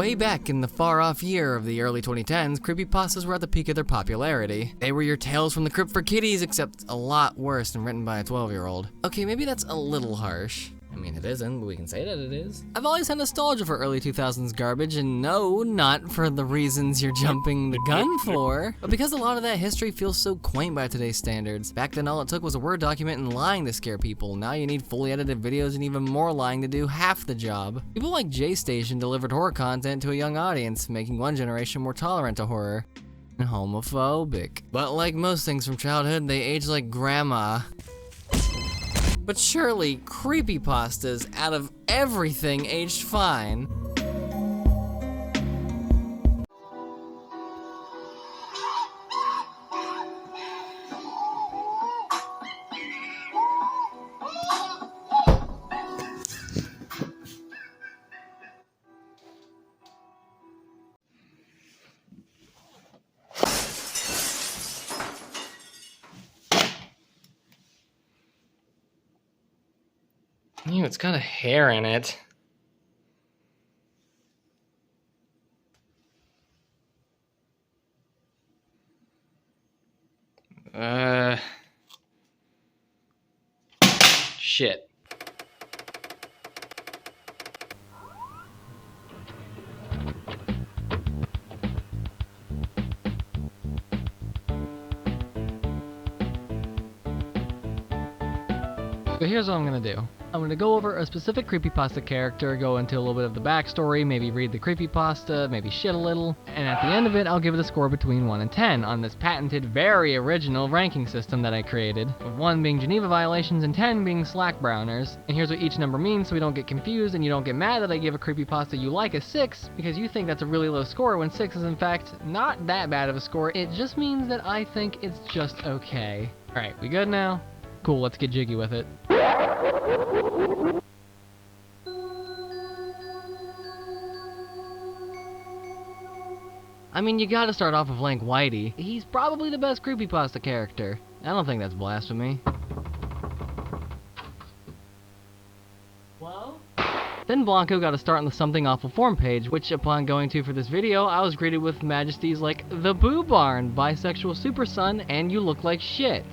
Way back in the far-off year of the early 2010s, creepypastas were at the peak of their popularity. They were your Tales from the Crypt for kiddies, except a lot worse and written by a 12-year-old. Okay, maybe that's a little harsh. I mean, it isn't, but we can say that it is. I've always had nostalgia for early 2000s garbage, and no, not for the reasons you're jumping the gun for, but because a lot of that history feels so quaint by today's standards. Back then, all it took was a Word document and lying to scare people. Now you need fully edited videos and even more lying to do half the job. People like Gestation delivered horror content to a young audience, making one generation more tolerant to horror. And homophobic. But like most things from childhood, they age like grandma. But surely, creepypastas, out of everything, aged fine. Ew, it's got a hair in it. Shit. So here's what I'm gonna do. I'm going to go over a specific creepypasta character, go into a little bit of the backstory, maybe read the creepypasta, maybe shit a little, and at the end of it, I'll give it a score between 1 and 10 on this patented, very original ranking system that I created, with 1 being Geneva violations and 10 being slack browners. And here's what each number means so we don't get confused and you don't get mad that I give a creepypasta you like a 6 because you think that's a really low score when 6 is in fact not that bad of a score. It just means that I think it's just okay. Alright, we good now? Cool, let's get jiggy with it. I mean, you gotta start off with Lank Whitey. He's probably the best creepypasta character. I don't think that's blasphemy. Well? Then Blanco got a start on the Something Awful forum page, which upon going to for this video, I was greeted with majesties like The Boo Barn, Bisexual Super Son, and You Look Like Shit.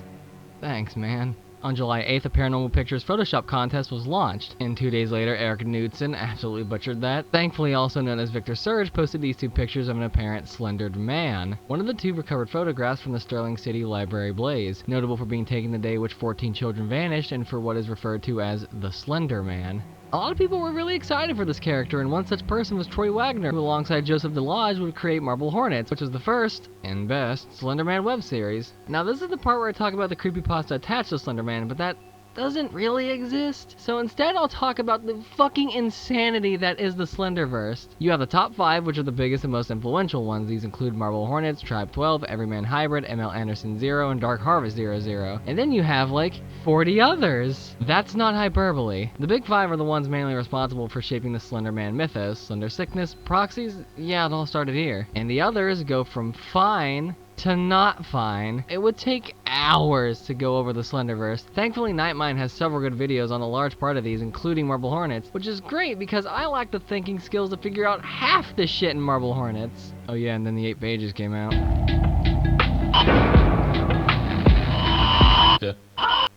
Thanks, man. On July 8th, a Paranormal Pictures Photoshop contest was launched, and 2 days later, Eric Knudsen absolutely butchered that. Thankfully, also known as Victor Surge, posted these 2 pictures of an apparent slendered man. One of the 2 recovered photographs from the Sterling City Library blaze, notable for being taken the day which 14 children vanished and for what is referred to as the Slender Man. A lot of people were really excited for this character, and one such person was Troy Wagner, who alongside Joseph Delage would create Marble Hornets, which was the first, and best, Slenderman web series. Now this is the part where I talk about the creepypasta attached to Slenderman, but that doesn't really exist. So instead I'll talk about the fucking insanity that is the Slenderverse. You have the top 5, which are the biggest and most influential ones. These include Marble Hornets, Tribe 12, Everyman Hybrid, ML Anderson 0, and Dark Harvest 00. And then you have like 40 others. That's not hyperbole. The big 5 are the ones mainly responsible for shaping the Slenderman mythos. Slender Sickness, Proxies, yeah, it all started here. And the others go from fine to not fine. It would take hours to go over the Slenderverse. Thankfully, Nightmind has several good videos on a large part of these, including Marble Hornets, which is great because I lack the thinking skills to figure out half the shit in Marble Hornets. Oh yeah, and then the 8 pages came out.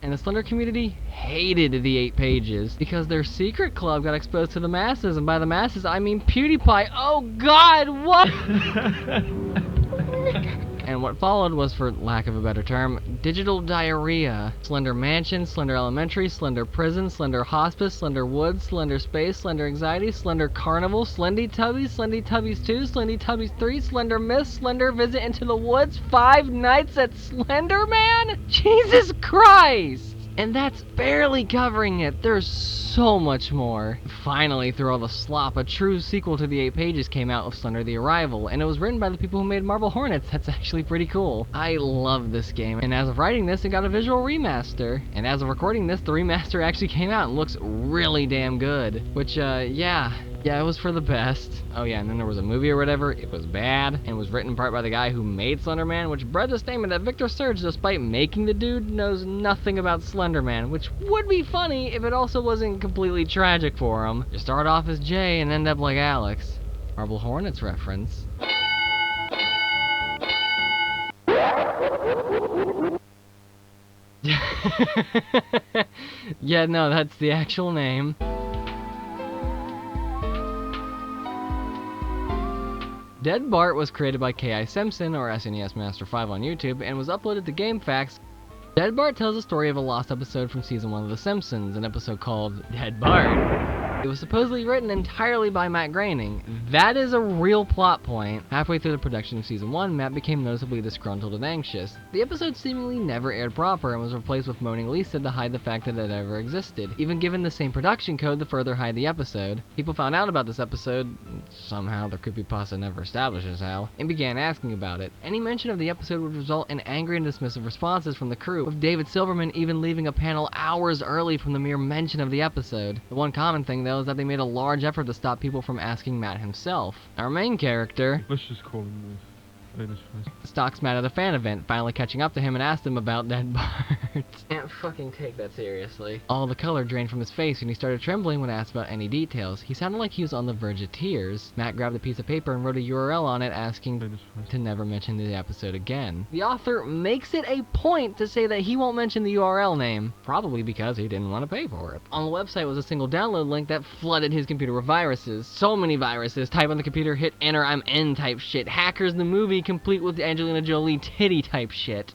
And the Slender community hated the 8 pages because their secret club got exposed to the masses, and by the masses I mean PewDiePie. Oh god, what? And what followed was, for lack of a better term, digital diarrhea. Slender Mansion, Slender Elementary, Slender Prison, Slender Hospice, Slender Woods, Slender Space, Slender Anxiety, Slender Carnival, Slendy Tubbies, Slendy Tubbies 2, Slendy Tubbies 3, Slender Myth, Slender Visit into the Woods, 5 Nights at Slenderman? Jesus Christ! And that's barely covering it. There's so much more. Finally, through all the slop, a true sequel to the 8 pages came out with Slender the Arrival, and it was written by the people who made Marble Hornets. That's actually pretty cool. I love this game, and as of writing this, it got a visual remaster. And as of recording this, the remaster actually came out and looks really damn good. Which, yeah, it was for the best. Oh yeah, and then there was a movie or whatever. It was bad, and was written in part by the guy who made Slenderman, which bred the statement that Victor Surge, despite making the dude, knows nothing about Slenderman, which would be funny if it also wasn't completely tragic for him. You start off as Jay and end up like Alex. Marble Hornets reference. Yeah, no, that's the actual name. Dead Bart was created by K.I. Simpson, or SNES Master 5 on YouTube, and was uploaded to GameFAQs. Dead Bart tells the story of a lost episode from Season 1 of The Simpsons, an episode called Dead Bart. It was supposedly written entirely by Matt Groening. That is a real plot point. Halfway through the production of Season 1, Matt became noticeably disgruntled and anxious. The episode seemingly never aired proper and was replaced with Moaning Lisa to hide the fact that it ever existed, even given the same production code to further hide the episode. People found out about this episode, somehow the Creepypasta never establishes how, and began asking about it. Any mention of the episode would result in angry and dismissive responses from the crew, with David Silverman even leaving a panel hours early from the mere mention of the episode. The one common thing, though, is that they made a large effort to stop people from asking Matt himself. Our main character, let's just call him stalks Matt at a fan event, finally catching up to him and asked him about Dead Bart. Can't fucking take that seriously. All the color drained from his face and he started trembling when asked about any details. He sounded like he was on the verge of tears. Matt grabbed a piece of paper and wrote a URL on it asking to never mention the episode again. The author makes it a point to say that he won't mention the URL name, probably because he didn't want to pay for it. On the website was a single download link that flooded his computer with viruses. So many viruses. Type on the computer, hit enter, I'm in type shit. Hackers the movie complete with Angelina Jolie titty type shit.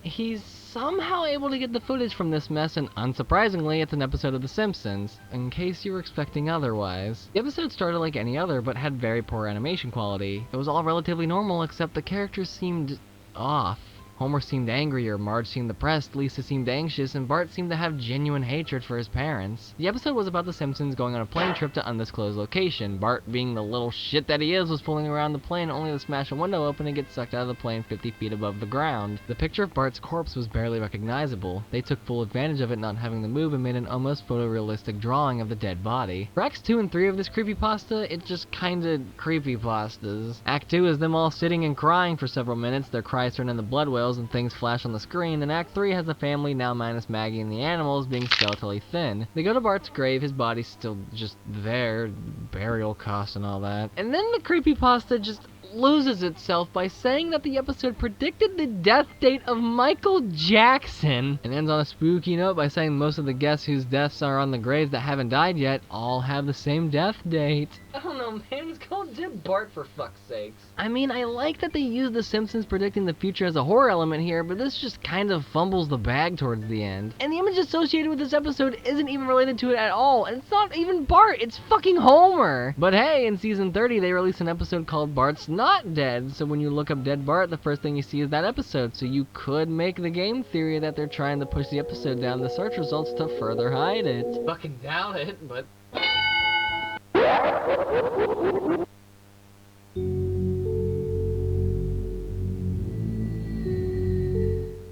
He's somehow able to get the footage from this mess, and unsurprisingly, it's an episode of The Simpsons, in case you were expecting otherwise. The episode started like any other, but had very poor animation quality. It was all relatively normal, except the characters seemed off. Homer seemed angrier, Marge seemed depressed, Lisa seemed anxious, and Bart seemed to have genuine hatred for his parents. The episode was about the Simpsons going on a plane trip to undisclosed location. Bart, being the little shit that he is, was fooling around the plane only to smash a window open and get sucked out of the plane 50 feet above the ground. The picture of Bart's corpse was barely recognizable. They took full advantage of it not having to move and made an almost photorealistic drawing of the dead body. For Acts 2 and 3 of this creepypasta, it just kinda creepypastas. Act 2 is them all sitting and crying for several minutes, their cries turn into blood whales and things flash on the screen, and Act 3 has the family, now minus Maggie and the animals, being skeletally thin. They go to Bart's grave, his body's still just there, burial costs and all that. And then the creepypasta just loses itself by saying that the episode predicted the death date of Michael Jackson, and ends on a spooky note by saying most of the guests whose deaths are on the graves that haven't died yet all have the same death date. I don't know, man, it's called Dead Bart for fuck's sakes. I mean, I like that they use The Simpsons predicting the future as a horror element here, but this just kind of fumbles the bag towards the end. And the image associated with this episode isn't even related to it at all, and it's not even Bart, it's fucking Homer! But hey, in season 30 they released an episode called Bart's Not Dead, so when you look up Dead Bart, the first thing you see is that episode, so you could make the game theory that they're trying to push the episode down the search results to further hide it. Fucking doubt it, but...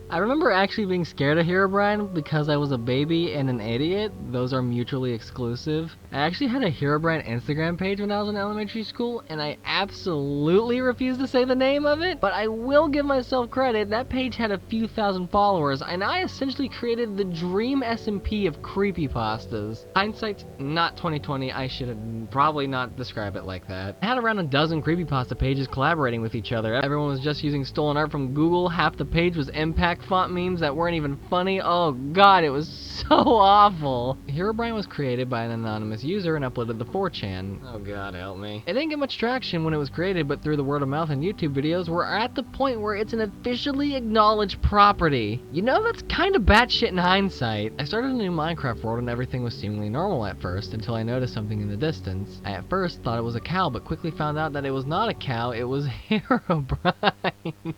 I remember actually being scared of Herobrine because I was a baby and an idiot. Those are mutually exclusive. I actually had a Herobrine Instagram page when I was in elementary school, and I absolutely refused to say the name of it, but I will give myself credit. That page had a few thousand followers, and I essentially created the dream SMP of creepypastas. Hindsight's not 2020, I should have probably not described it like that. I had around a dozen creepypasta pages collaborating with each other. Everyone was just using stolen art from Google. Half the page was impact font memes that weren't even funny. Oh god, it was so awful. Herobrine was created by an anonymous user and uploaded to 4chan. Oh god, help me. It didn't get much traction when it was created, but through the word of mouth and YouTube videos, we're at the point where it's an officially acknowledged property. You know, that's kinda batshit in hindsight. I started a new Minecraft world and everything was seemingly normal at first, until I noticed something in the distance. I at first thought it was a cow, but quickly found out that it was not a cow, it was Herobrine.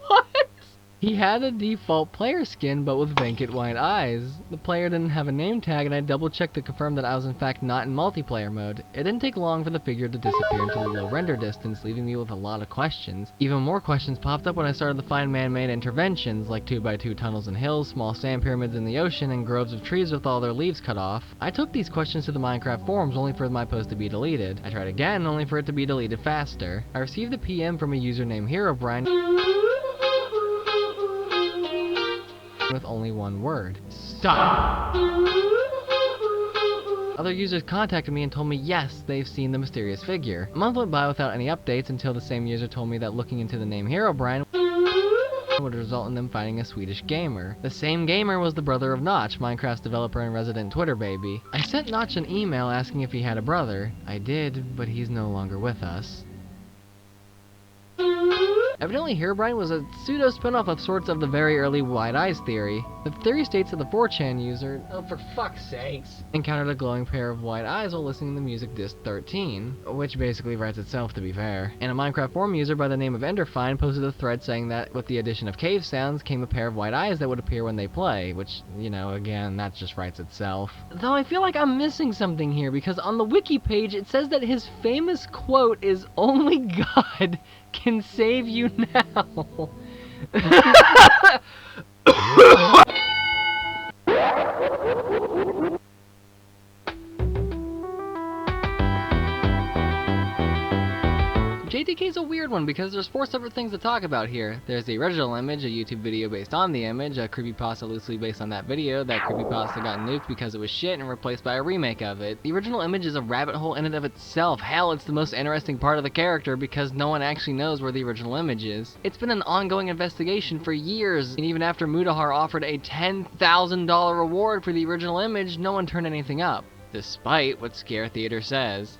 What? He had a default player skin, but with vacant white eyes. The player didn't have a name tag, and I double-checked to confirm that I was in fact not in multiplayer mode. It didn't take long for the figure to disappear into the low render distance, leaving me with a lot of questions. Even more questions popped up when I started to find man-made interventions, like 2x2 tunnels and hills, small sand pyramids in the ocean, and groves of trees with all their leaves cut off. I took these questions to the Minecraft forums, only for my post to be deleted. I tried again, only for it to be deleted faster. I received a PM from a user named Herobrine with only one word. Stop! Other users contacted me and told me yes, they've seen the mysterious figure. A month went by without any updates until the same user told me that looking into the name Herobrine would result in them finding a Swedish gamer. The same gamer was the brother of Notch, Minecraft's developer and resident Twitter baby. I sent Notch an email asking if he had a brother. I did, but he's no longer with us. Evidently, Herobrine was a pseudo spin-off of sorts of the very early White Eyes theory. The theory states that the 4chan user, oh for fuck's sakes, encountered a glowing pair of white eyes while listening to music disc 13, which basically writes itself to be fair. And a Minecraft forum user by the name of Enderfine posted a thread saying that with the addition of cave sounds came a pair of white eyes that would appear when they play, which, you know, again, that just writes itself. Though I feel like I'm missing something here, because on the wiki page it says that his famous quote is, "Only God can save you now." JTK's a weird one because there's 4 separate things to talk about here. There's the original image, a YouTube video based on the image, a creepypasta loosely based on that video, that creepypasta got nuked because it was shit and replaced by a remake of it. The original image is a rabbit hole in and of itself. Hell, it's the most interesting part of the character because no one actually knows where the original image is. It's been an ongoing investigation for years, and even after Mudahar offered a $10,000 reward for the original image, no one turned anything up. Despite what Scare Theater says.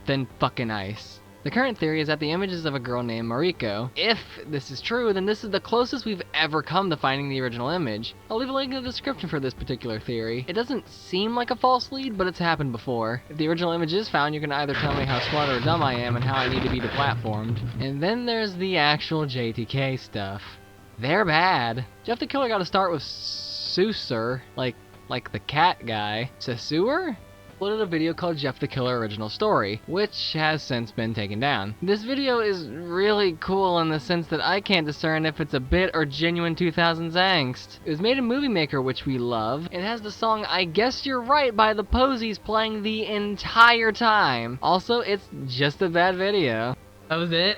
Thin fucking ice. The current theory is that the image is of a girl named Mariko. If this is true, then this is the closest we've ever come to finding the original image. I'll leave a link in the description for this particular theory. It doesn't seem like a false lead, but it's happened before. If the original image is found, you can either tell me how smart or dumb I am and how I need to be deplatformed. And then there's the actual JTK stuff. They're bad. Jeff the Killer got to start with Seuser, like the cat guy. Seuser? Uploaded a video called Jeff the Killer Original Story, which has since been taken down. This video is really cool in the sense that I can't discern if it's a bit or genuine 2000s angst. It was made in Movie Maker, which we love. It has the song I Guess You're Right by the Posies playing the entire time. Also, it's just a bad video. That was it?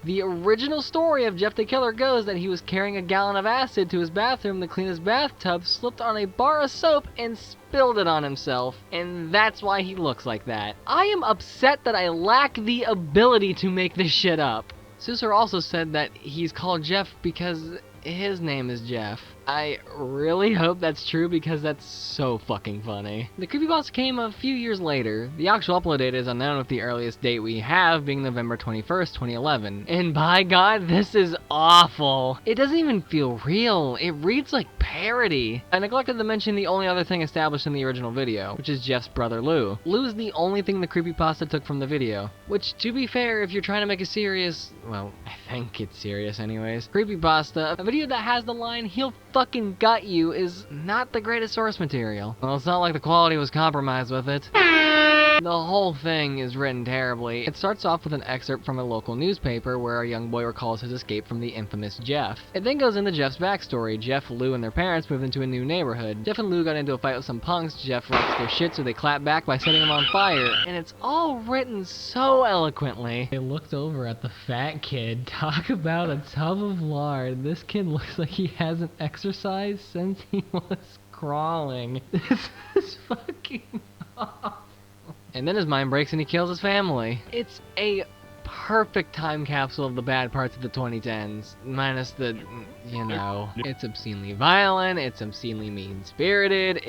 The original story of Jeff the Killer goes that he was carrying a gallon of acid to his bathroom to clean his bathtub, slipped on a bar of soap, and spilled it on himself, and that's why he looks like that. I am upset that I lack the ability to make this shit up. Seuser also said that he's called Jeff because his name is Jeff. I really hope that's true because that's so fucking funny. The creepypasta came a few years later. The actual upload date is unknown with the earliest date we have being November 21st, 2011. And by God, this is awful. It doesn't even feel real. It reads like parody. I neglected to mention the only other thing established in the original video, which is Jeff's brother Lou. Lou is the only thing the creepypasta took from the video. Which, to be fair, if you're trying to make a serious, well, I think it's serious anyways, creepypasta, a video that has the line, "He'll fucking gut you," is not the greatest source material. Well, it's not like the quality was compromised with it. The whole thing is written terribly. It starts off with an excerpt from a local newspaper where a young boy recalls his escape from the infamous Jeff. It then goes into Jeff's backstory. Jeff, Lou, and their parents moved into a new neighborhood. Jeff and Lou got into a fight with some punks. Jeff wrecks their shit, so they clap back by setting them on fire. And it's all written so eloquently. They looked over at the fat kid. Talk about a tub of lard. This kid looks like he hasn't exercised since he was crawling. This is fucking awful. And then his mind breaks and he kills his family. It's a perfect time capsule of the bad parts of the 2010s. Minus the, you know, it's obscenely violent, it's obscenely mean-spirited,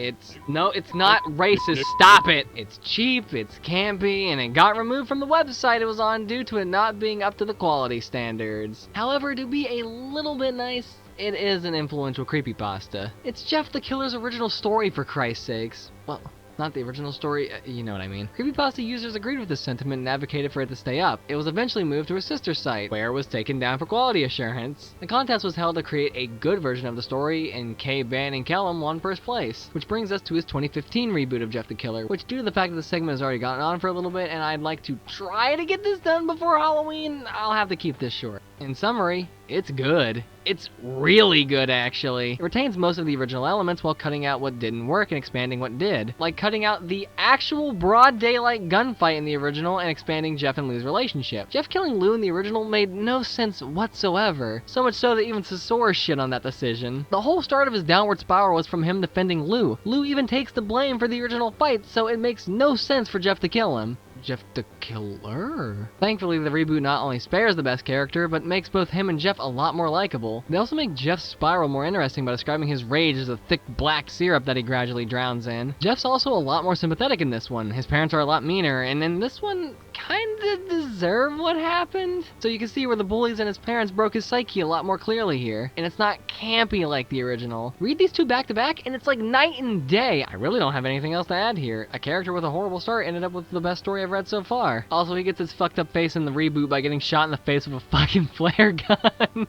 no, it's not racist, stop it! It's cheap, it's campy, and it got removed from the website it was on due to it not being up to the quality standards. However, to be a little bit nice, it is an influential creepypasta. It's Jeff the Killer's original story, for Christ's sakes. Well, not the original story, you know what I mean. Creepypasta users agreed with this sentiment and advocated for it to stay up. It was eventually moved to a sister site, where it was taken down for quality assurance. The contest was held to create a good version of the story, and K. Ban and Kellum won first place. Which brings us to his 2015 reboot of Jeff the Killer, which due to the fact that the segment has already gotten on for a little bit, and I'd like to try to get this done before Halloween, I'll have to keep this short. In summary, It's good. It's really good, actually. It retains most of the original elements while cutting out what didn't work and expanding what did. Like cutting out the actual broad daylight gunfight in the original and expanding Jeff and Lou's relationship. Jeff killing Lou in the original made no sense whatsoever. So much so that even Sasora shit on that decision. The whole start of his downward spiral was from him defending Lou. Lou even takes the blame for the original fight, so it makes no sense for Jeff to kill him. Jeff the Killer. Thankfully, the reboot not only spares the best character, but makes both him and Jeff a lot more likable. They also make Jeff's spiral more interesting by describing his rage as a thick black syrup that he gradually drowns in. Jeff's also a lot more sympathetic in this one. His parents are a lot meaner, and in this one, kinda deserve what happened. So you can see where the bullies and his parents broke his psyche a lot more clearly here. And it's not campy like the original. Read these two back to back, and it's like night and day. I really don't have anything else to add here. A character with a horrible start ended up with the best story I've read so far. Also, he gets his fucked up face in the reboot by getting shot in the face with a fucking flare gun.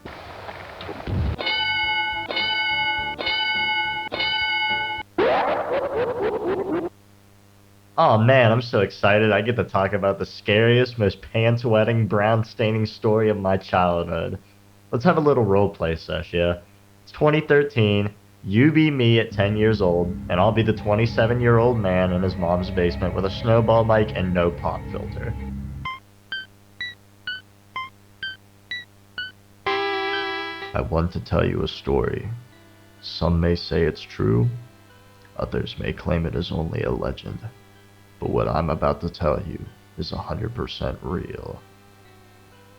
Oh man, I'm so excited I get to talk about the scariest, most pants-wetting, brown-staining story of my childhood. Let's have a little roleplay sesh, yeah? It's 2013, you be me at 10 years old, and I'll be the 27-year-old man in his mom's basement with a snowball mic and no pop filter. I want to tell you a story. Some may say it's true, others may claim it is only a legend. But what I'm about to tell you is 100% real.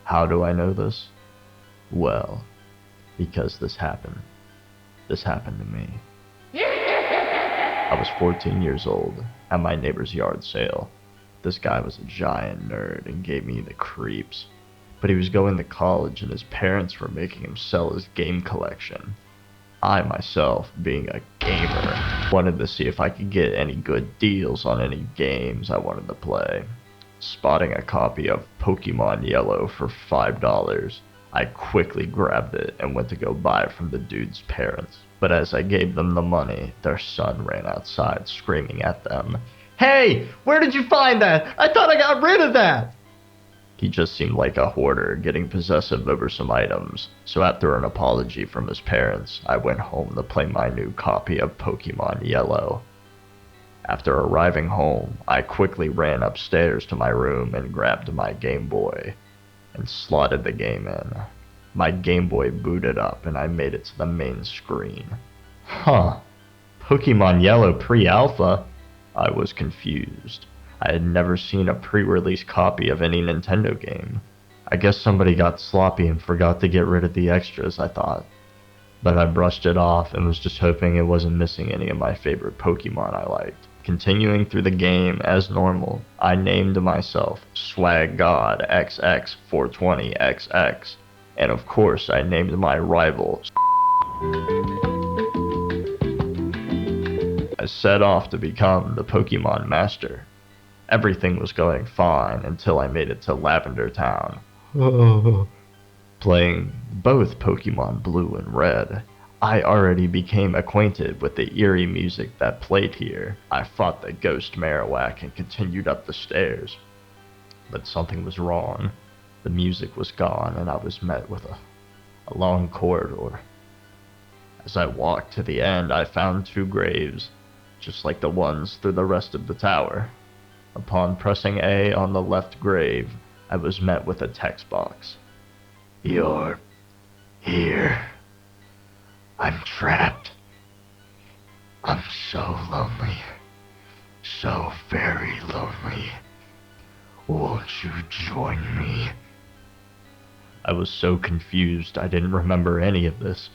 How do I know this? Well, because this happened. This happened to me. I was 14 years old at my neighbor's yard sale. This guy was a giant nerd and gave me the creeps. But he was going to college and his parents were making him sell his game collection. I myself, being a gamer, wanted to see if I could get any good deals on any games I wanted to play. Spotting a copy of Pokemon Yellow for $5, I quickly grabbed it and went to go buy it from the dude's parents. But as I gave them the money, their son ran outside screaming at them, "Hey, where did you find that? I thought I got rid of that!" He just seemed like a hoarder, getting possessive over some items, so after an apology from his parents, I went home to play my new copy of Pokemon Yellow. After arriving home, I quickly ran upstairs to my room and grabbed my Game Boy, and slotted the game in. My Game Boy booted up and I made it to the main screen. Huh, Pokemon Yellow pre-alpha? I was confused. I had never seen a pre-release copy of any Nintendo game. I guess somebody got sloppy and forgot to get rid of the extras, I thought. But I brushed it off and was just hoping it wasn't missing any of my favorite Pokemon I liked. Continuing through the game as normal, I named myself Swag God XX420XX, and of course I named my rival I set off to become the Pokemon Master. Everything was going fine until I made it to Lavender Town. Playing both Pokemon Blue and Red, I already became acquainted with the eerie music that played here. I fought the Ghost Marowak and continued up the stairs. But something was wrong. The music was gone and I was met with a long corridor. As I walked to the end, I found two graves, just like the ones through the rest of the tower. Upon pressing A on the left grave, I was met with a text box. "You're here. I'm trapped. I'm so lonely. So very lonely. Won't you join me?" I was so confused I didn't remember any of this.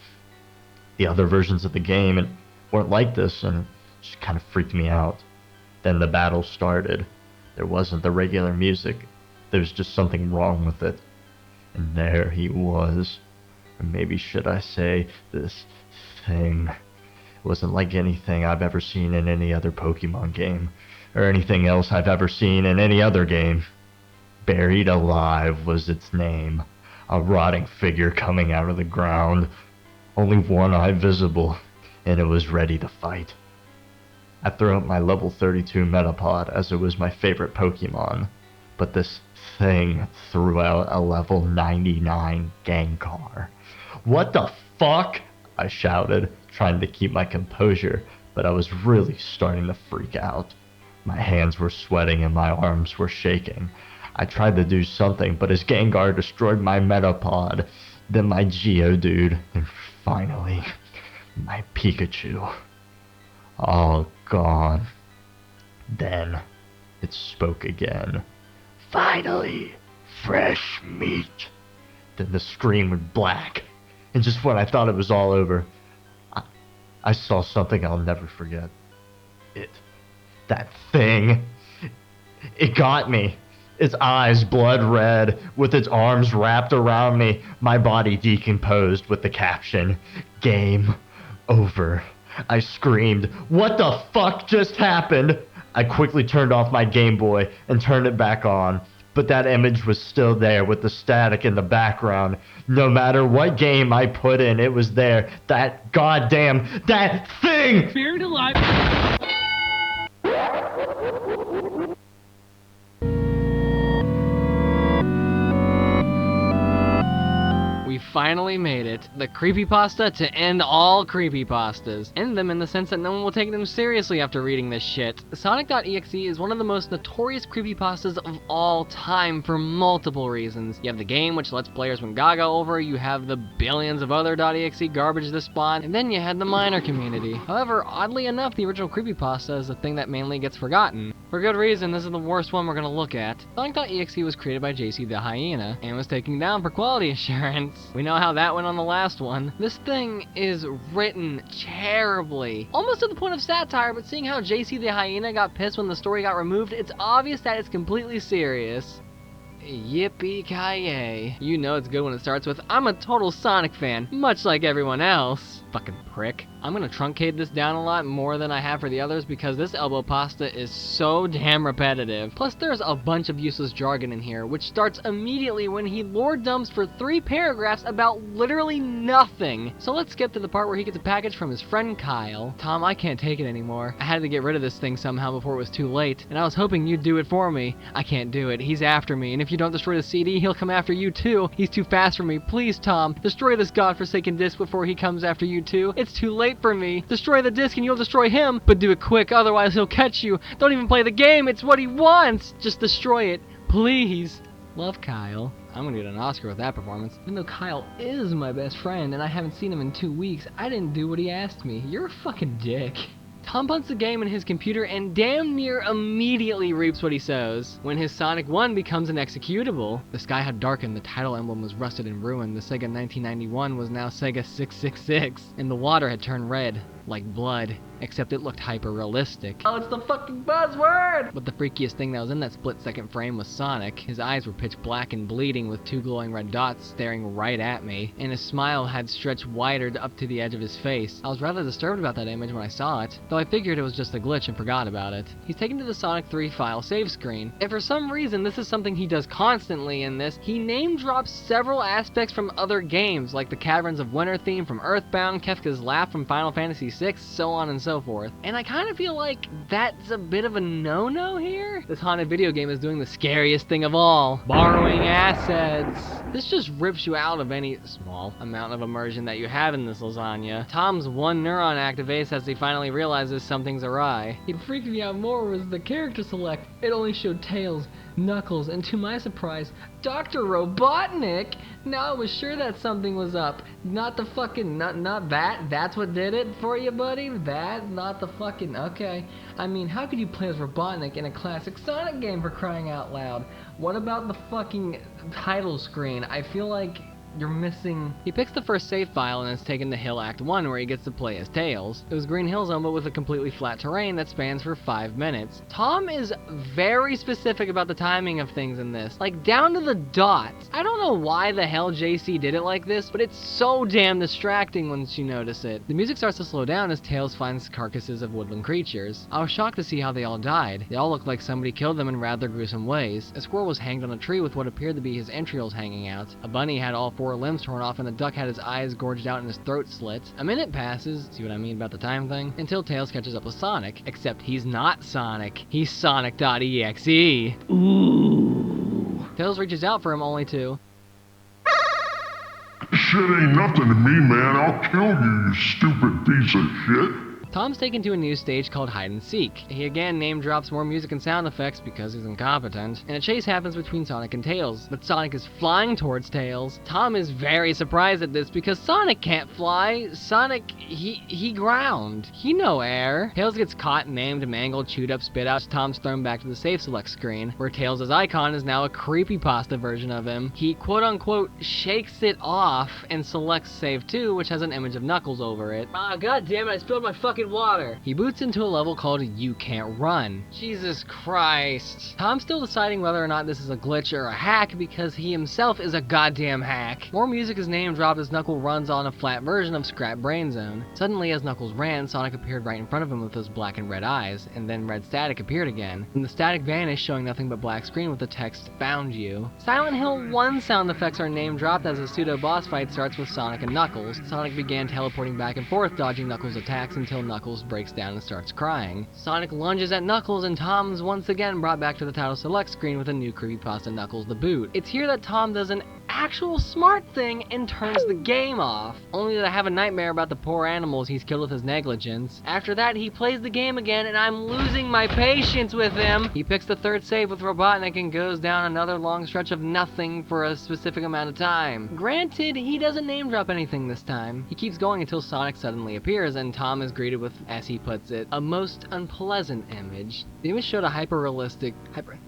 The other versions of the game weren't like this and it just kind of freaked me out. Then the battle started. There wasn't the regular music. There was just something wrong with it. And there he was. Or maybe should I say, this thing. It wasn't like anything I've ever seen in any other Pokemon game. Or anything else I've ever seen in any other game. Buried Alive was its name. A rotting figure coming out of the ground. Only one eye visible. And it was ready to fight. I threw out my level 32 Metapod as it was my favorite Pokemon, but this thing threw out a level 99 Gengar. What the fuck? I shouted, trying to keep my composure, but I was really starting to freak out. My hands were sweating and my arms were shaking. I tried to do something, but his Gengar destroyed my Metapod, then my Geodude, and finally, my Pikachu. All gone. Then, it spoke again. Finally, fresh meat. Then the screen went black, and just when I thought it was all over, I saw something I'll never forget. That thing, it got me. Its eyes blood red, with its arms wrapped around me, my body decomposed with the caption, "Game over." I screamed, "What the fuck just happened?" I quickly turned off my Game Boy and turned it back on, but that image was still there with the static in the background. No matter what game I put in, it was there. That thing! Buried alive. We finally made it. The creepypasta to end all creepypastas. End them in the sense that no one will take them seriously after reading this shit. Sonic.EXE is one of the most notorious creepypastas of all time for multiple reasons. You have the game, which lets players win gaga over, you have the billions of other .exe garbage this spawn, and then you had the minor community. However, oddly enough, the original creepypasta is the thing that mainly gets forgotten. For good reason, this is the worst one we're gonna look at. Sonic.exe was created by JC the Hyena, and was taken down for quality assurance. We know how that went on the last one. This thing is written terribly. Almost to the point of satire, but seeing how JC the Hyena got pissed when the story got removed, it's obvious that it's completely serious. Yippee-ki-yay. You know it's good when it starts with, "I'm a total Sonic fan, much like everyone else." Fucking prick. I'm gonna truncate this down a lot more than I have for the others because this elbow pasta is so damn repetitive. Plus there's a bunch of useless jargon in here, which starts immediately when he lore dumps for 3 paragraphs about literally nothing. So let's skip to the part where he gets a package from his friend Kyle. "Tom, I can't take it anymore. I had to get rid of this thing somehow before it was too late, and I was hoping you'd do it for me. I can't do it. He's after me, and if you don't destroy the CD, he'll come after you too. He's too fast for me. Please, Tom, destroy this godforsaken disc before he comes after you too. It's too late for me. Destroy the disc and you'll destroy him, but do it quick, otherwise he'll catch you. Don't even play the game, it's what he wants. Just destroy it, please. Love, Kyle." I'm gonna get an Oscar with that performance. Even though Kyle is my best friend and I haven't seen him in 2 weeks, I didn't do what he asked me. You're a fucking dick. Tom punts the game in his computer and damn near immediately reaps what he sows. When his Sonic 1 becomes an executable, the sky had darkened, the title emblem was rusted and ruined, the Sega 1991 was now Sega 666, and the water had turned red, like blood, except it looked hyper-realistic. Oh, it's the fucking buzzword! But the freakiest thing that was in that split-second frame was Sonic. His eyes were pitch black and bleeding with 2 glowing red dots staring right at me, and his smile had stretched wider up to the edge of his face. I was rather disturbed about that image when I saw it, though I figured it was just a glitch and forgot about it. He's taken to the Sonic 3 file save screen, and for some reason this is something he does constantly in this. He name drops several aspects from other games, like the Caverns of Winter theme from Earthbound, Kefka's Laugh from Final Fantasy VI, so on and so forth. And I kind of feel like that's a bit of a no-no here. This haunted video game is doing the scariest thing of all, borrowing assets. This just rips you out of any small amount of immersion that you have in this lasagna. Tom's one neuron activates as he finally realizes something's awry. It freaked me out more was the character select. It only showed Tails, Knuckles, and to my surprise, Dr. Robotnik. Now I was sure that something was up. Not the fucking, not that. That's what did it for you, buddy? That, not the fucking, okay. I mean, how could you play as Robotnik in a classic Sonic game, for crying out loud? What about the fucking title screen? I feel like you're missing. He picks the first save file and is taken to Hill Act 1 where he gets to play as Tails. It was Green Hill Zone but with a completely flat terrain that spans for 5 minutes. Tom is very specific about the timing of things in this, like down to the dot. I don't know why the hell JC did it like this, but it's so damn distracting once you notice it. The music starts to slow down as Tails finds carcasses of woodland creatures. I was shocked to see how they all died. They all looked like somebody killed them in rather gruesome ways. A squirrel was hanged on a tree with what appeared to be his entrails hanging out. A bunny had all 4 limbs torn off and a duck had his eyes gorged out and his throat slit. A minute passes, see what I mean about the time thing, until Tails catches up with Sonic, except he's not Sonic. He's Sonic.EXE. Ooh. Tails reaches out for him only to... Shit ain't nothing to me, man. I'll kill you, you stupid piece of shit. Tom's taken to a new stage called Hide and Seek. He again name drops more music and sound effects because he's incompetent, and a chase happens between Sonic and Tails, but Sonic is flying towards Tails. Tom is very surprised at this because Sonic can't fly. Sonic, he ground. He no air. Tails gets caught, maimed, mangled, chewed up, spit out. Tom's thrown back to the save select screen, where Tails' icon is now a creepypasta version of him. He quote-unquote shakes it off and selects Save 2, which has an image of Knuckles over it. Ah, god damn it, I spilled my fucking water. He boots into a level called You Can't Run. Jesus Christ. Tom's still deciding whether or not this is a glitch or a hack because he himself is a goddamn hack. More music is name dropped as Knuckles runs on a flat version of Scrap Brain Zone. Suddenly, as Knuckles ran, Sonic appeared right in front of him with those black and red eyes, and then red static appeared again. And the static vanished, showing nothing but black screen with the text, Found You. Silent Hill 1 sound effects are name dropped as a pseudo boss fight starts with Sonic and Knuckles. Sonic began teleporting back and forth, dodging Knuckles' attacks until Knuckles breaks down and starts crying. Sonic lunges at Knuckles, and Tom's once again brought back to the title select screen with a new creepypasta Knuckles the Boot. It's here that Tom does an actual smart thing and turns the game off, only to have a nightmare about the poor animals he's killed with his negligence. After that, he plays the game again, and I'm losing my patience with him. He picks the third save with Robotnik and goes down another long stretch of nothing for a specific amount of time. Granted, he doesn't name drop anything this time. He keeps going until Sonic suddenly appears, and Tom is greeted with, as he puts it, a most unpleasant image. The image showed a hyper-realistic...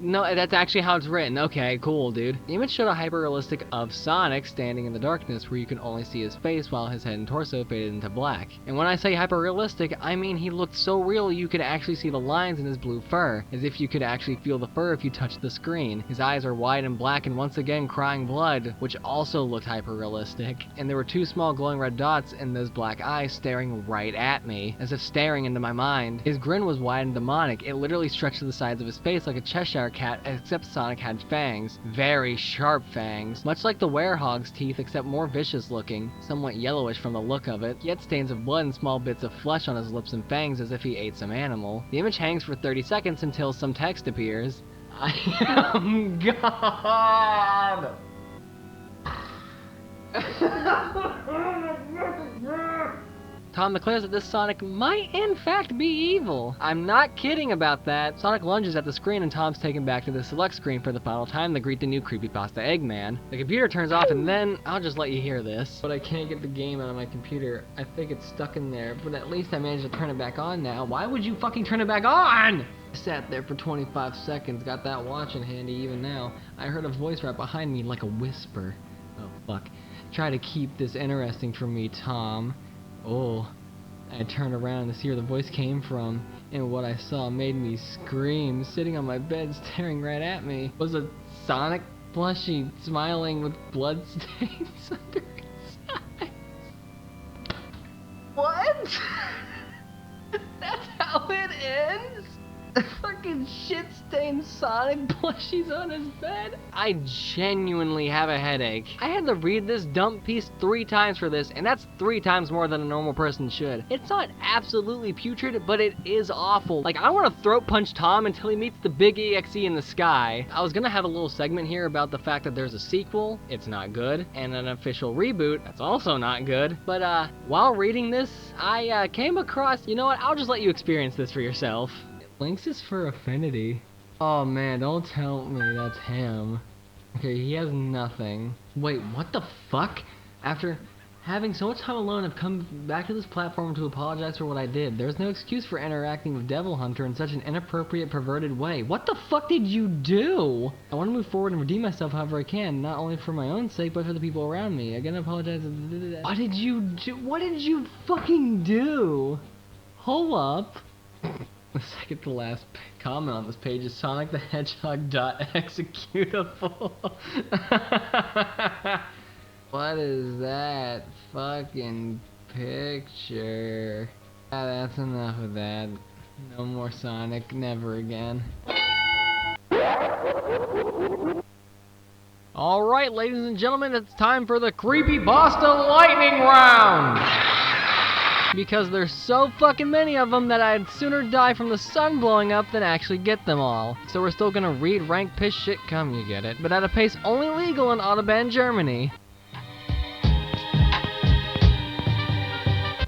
No, that's actually how it's written. Okay, cool, dude. The image showed a hyper-realistic of Sonic standing in the darkness where you can only see his face while his head and torso faded into black. And when I say hyper-realistic, I mean he looked so real you could actually see the lines in his blue fur, as if you could actually feel the fur if you touched the screen. His eyes are wide and black and once again crying blood, which also looked hyper-realistic. And there were two small glowing red dots in those black eyes staring right at me, as if staring into my mind. His grin was wide and demonic. It literally stretched to the sides of his face like a Cheshire cat, except Sonic had fangs. Very sharp fangs. Much like the werehog's teeth, except more vicious looking, somewhat yellowish from the look of it. He had stains of blood and small bits of flesh on his lips and fangs as if he ate some animal. The image hangs for 30 seconds until some text appears. I am God! Tom declares that this Sonic might in fact be evil. I'm not kidding about that. Sonic lunges at the screen and Tom's taken back to the select screen for the final time to greet the new Creepypasta Eggman. The computer turns off and then, I'll just let you hear this. But I can't get the game out of my computer. I think it's stuck in there, but at least I managed to turn it back on now. Why would you fucking turn it back on? I sat there for 25 seconds, got that watch in handy even now. I heard a voice right behind me like a whisper. Oh fuck. Try to keep this interesting for me, Tom. Oh, I turned around to see where the voice came from, and what I saw made me scream. Sitting on my bed staring right at me was a Sonic plushie smiling with blood stains under his eyes. What? That's how it ends? Fucking shit-stained Sonic plushies on his bed? I genuinely have a headache. I had to read this dump piece 3 times for this, and that's 3 times more than a normal person should. It's not absolutely putrid, but it is awful. Like, I want to throat punch Tom until he meets the big EXE in the sky. I was gonna have a little segment here about the fact that there's a sequel, it's not good, and an official reboot, that's also not good. But while reading this, I came across, you know what, I'll just let you experience this for yourself. Links is for Affinity. Oh man, don't tell me that's him. Okay, he has nothing. Wait, what the fuck? After having so much time alone, I've come back to this platform to apologize for what I did. There's no excuse for interacting with Devil Hunter in such an inappropriate, perverted way. What the fuck did you do? I want to move forward and redeem myself however I can, not only for my own sake, but for the people around me. Again, I apologize. What did you do? What did you fucking do? Hold up. The second to last comment on this page is Sonic the Hedgehog .executable. What is that fucking picture? That's enough of that. No more Sonic, never again. Alright, ladies and gentlemen, it's time for the Creepypasta Lightning Round! because there's so fucking many of them that I'd sooner die from the sun blowing up than actually get them all. So we're still gonna read rank piss shit come, you get it, but at a pace only legal in Autobahn, Germany.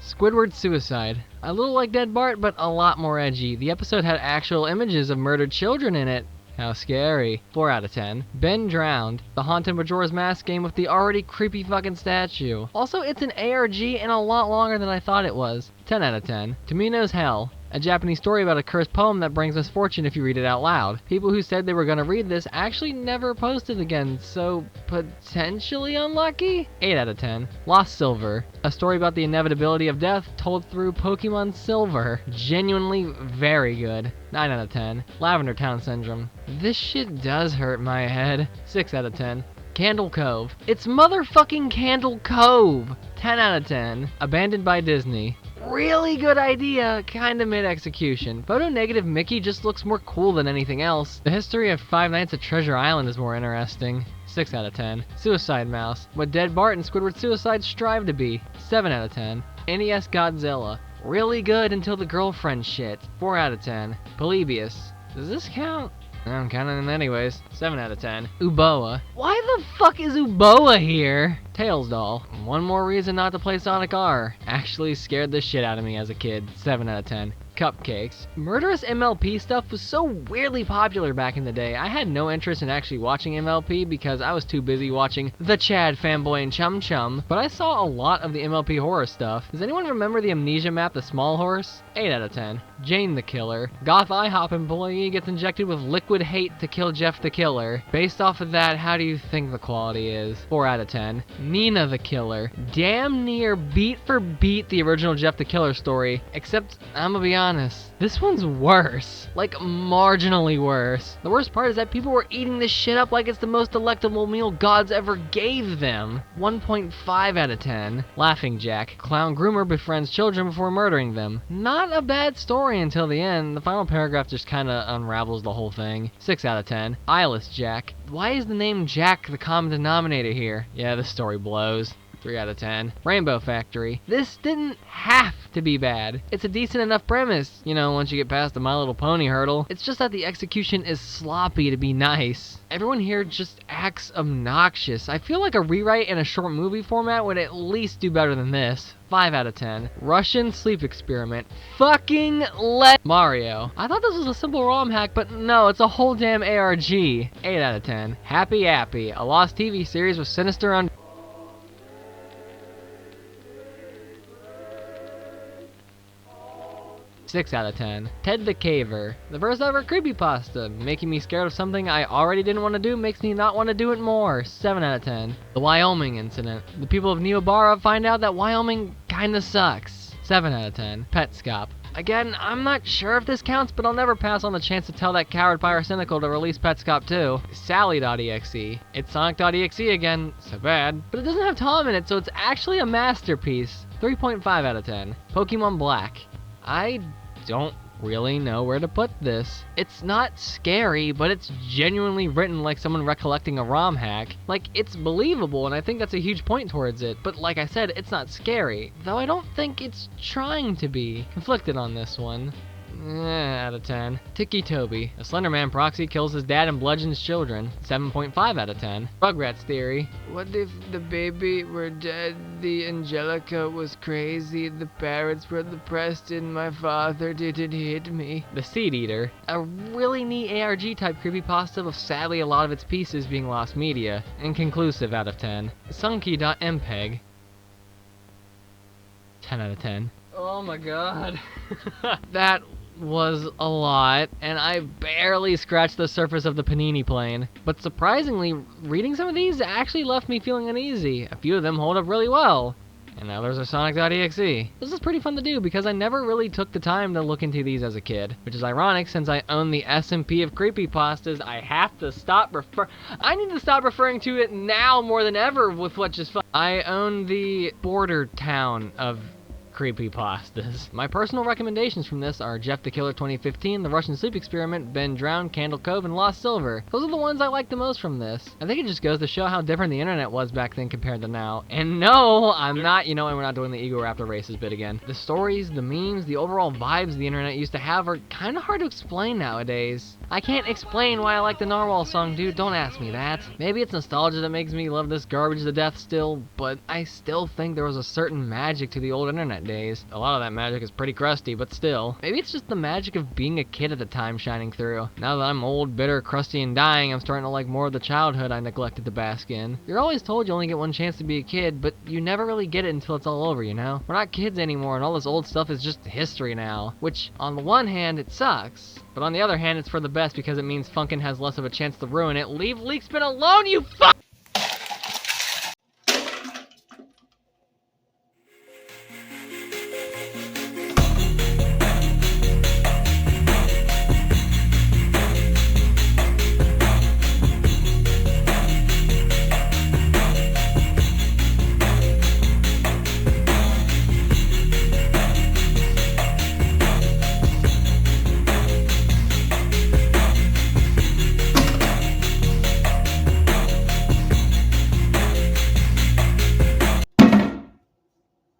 Squidward's suicide. A little like Dead Bart, but a lot more edgy. The episode had actual images of murdered children in it. How scary. 4 out of 10. Ben drowned. The Haunted Majora's Mask game with the already creepy fucking statue. Also, it's an ARG and a lot longer than I thought it was. 10 out of 10. Tamino's Hell. A Japanese story about a cursed poem that brings misfortune if you read it out loud. People who said they were gonna read this actually never posted again, so potentially unlucky? 8 out of 10. Lost Silver. A story about the inevitability of death told through Pokemon Silver. Genuinely very good. 9 out of 10. Lavender Town Syndrome. This shit does hurt my head. 6 out of 10. Candle Cove. It's motherfucking Candle Cove. 10 out of 10. Abandoned by Disney. Really good idea, kinda mid-execution. Photo negative Mickey just looks more cool than anything else. The history of Five Nights at Treasure Island is more interesting. 6 out of 10. Suicide Mouse. What Dead Bart and Squidward Suicide strive to be. 7 out of 10. NES Godzilla. Really good until the girlfriend shit. 4 out of 10. Polybius. Does this count? I'm counting it anyways. 7 out of 10. Uboa. Why the fuck is Uboa here? Tails Doll. One more reason not to play Sonic R. Actually scared the shit out of me as a kid. 7 out of 10. Cupcakes. Murderous MLP stuff was so weirdly popular back in the day. I had no interest in actually watching MLP because I was too busy watching The Chad Fanboy and Chum Chum, but I saw a lot of the MLP horror stuff. Does anyone remember the Amnesia map, The Small Horse? 8 out of 10. Jane the Killer. Goth IHOP employee gets injected with liquid hate to kill Jeff the Killer. Based off of that, how do you think the quality is? 4 out of 10. Nina the Killer. Damn near beat for beat the original Jeff the Killer story, except I'm gonna be honest, this one's worse. Like, marginally worse. The worst part is that people were eating this shit up like it's the most delectable meal gods ever gave them. 1.5 out of 10. Laughing Jack. Clown groomer befriends children before murdering them. Not a bad story until the end. The final paragraph just kinda unravels the whole thing. 6 out of 10. Eyeless Jack. Why is the name Jack the common denominator here? Yeah, this story blows. 3 out of 10. Rainbow Factory. This didn't have to be bad. It's a decent enough premise, you know, once you get past the My Little Pony hurdle. It's just that the execution is sloppy to be nice. Everyone here just acts obnoxious. I feel like a rewrite in a short movie format would at least do better than this. 5 out of 10. Russian Sleep Experiment. Fucking Mario. I thought this was a simple ROM hack, but no, it's a whole damn ARG. 8 out of 10. Happy Appy. A lost TV series with sinister 6 out of 10. Ted the Caver. The first ever creepypasta. Making me scared of something I already didn't want to do makes me not want to do it more. 7 out of 10. The Wyoming Incident. The people of Neobara find out that Wyoming kinda sucks. 7 out of 10. Petscop. Again, I'm not sure if this counts, but I'll never pass on the chance to tell that coward Pyrocynical to release Petscop 2. Sally.exe. It's Sonic.exe again. So bad. But it doesn't have Tom in it, so it's actually a masterpiece. 3.5 out of 10. Pokemon Black. I don't really know where to put this. It's not scary, but it's genuinely written like someone recollecting a ROM hack. Like, it's believable, and I think that's a huge point towards it. But like I said, it's not scary. Though I don't think it's trying to be. Conflicted on this one. Out of 10. Tiki Toby. A Slenderman proxy kills his dad and bludgeons children. 7.5 out of 10. Rugrats Theory. What if the baby were dead? The Angelica was crazy. The parents were depressed and my father didn't hit me. The Seed Eater. A really neat ARG type creepypasta with sadly a lot of its pieces being lost media. Inconclusive out of 10. Sunky.mpeg. 10 out of 10. Oh my god. That was a lot, and I barely scratched the surface of the Panini plane. But surprisingly, reading some of these actually left me feeling uneasy. A few of them hold up really well, and others are Sonic.exe. This is pretty fun to do because I never really took the time to look into these as a kid, which is ironic since I own the S&P of creepypastas. I need to stop referring to it now more than ever with what just I own the border town of creepypastas. My personal recommendations from this are Jeff the Killer 2015, The Russian Sleep Experiment, Ben Drowned, Candle Cove, and Lost Silver. Those are the ones I like the most from this. I think it just goes to show how different the internet was back then compared to now. And no, I'm not, and we're not doing the Ego Raptor races bit again. The stories, the memes, the overall vibes the internet used to have are kind of hard to explain nowadays. I can't explain why I like the Narwhal song, dude, don't ask me that. Maybe it's nostalgia that makes me love this garbage to death still, but I still think there was a certain magic to the old internet days. A lot of that magic is pretty crusty, but still. Maybe it's just the magic of being a kid at the time shining through. Now that I'm old, bitter, crusty, and dying, I'm starting to like more of the childhood I neglected to bask in. You're always told you only get one chance to be a kid, but you never really get it until it's all over, you know? We're not kids anymore, and all this old stuff is just history now. Which, on the one hand, it sucks. But on the other hand, it's for the best because it means Funkin' has less of a chance to ruin it. Leave Leakspin alone, you fuck!